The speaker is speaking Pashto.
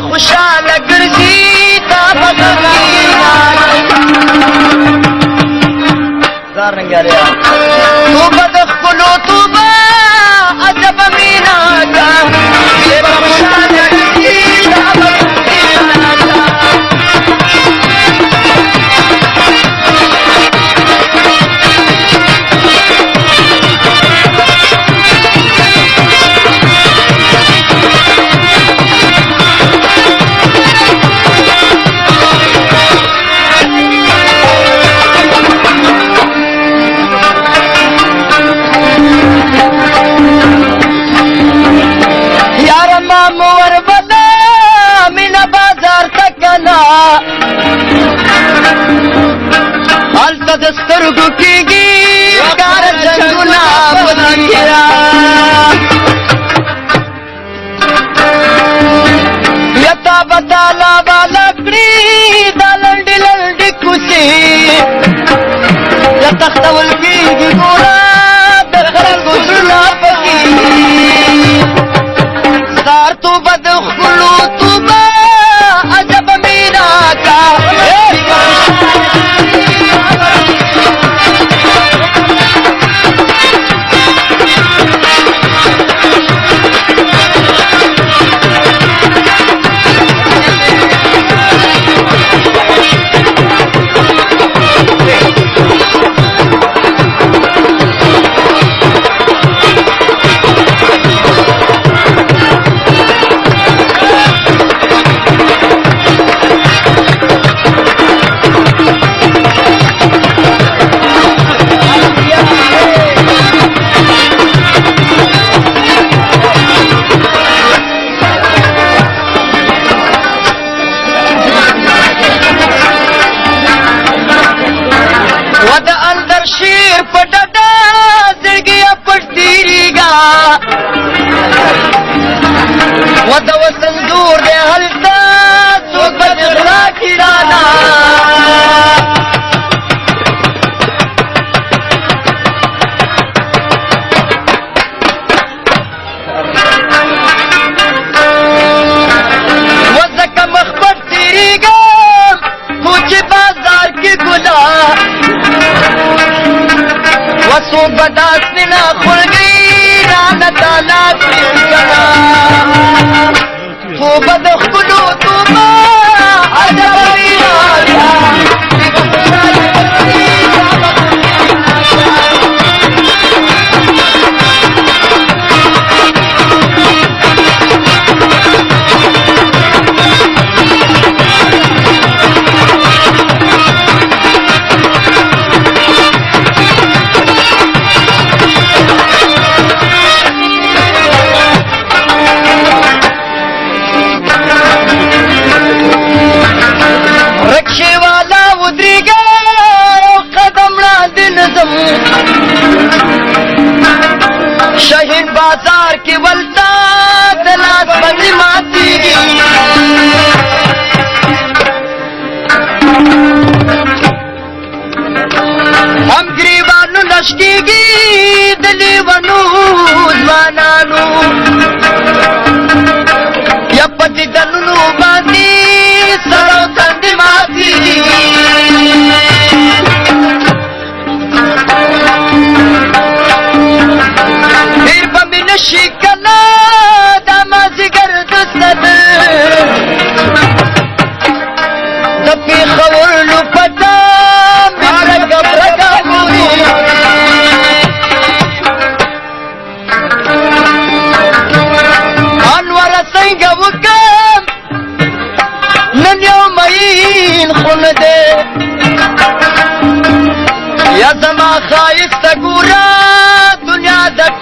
خوشاله ګرځي تا بغینا زار ننګریا توبه د خپلو توبه عجب مینا کا خوشاله ګرځي تا بغینا هلته د سترګو کېږي ښکاره جنګونه مذکره یا تا به تالا والا کړي دا لنډې لنډې کوڅې یا تختول کېږي ګوره د خلکو زړونه پکې سار توبه د ښکلو توبه عجب مینا کا وده وسنزور دي هلتا سوق بدغراكي رانا وزك مخبر تيريقام موچي بازار کی گلا وسوق بداس ننا خلقی رانا تالا تيركنا توبه د خپلو توبه عجب مینا शहीन बाजार की वलता दलास बंदी माती हम गरीबानु लश्कीगी दली वनु जवानानु या पति दनु बांदी सरो तंदी माती शिकना दामाजिगर दस्तद दपी खबर लुपटा मेरा गबरगा पूरी अनवर सिंह वकम नन्यो मईन खुन दे या जमा खाइस तगूरा दुनिया दट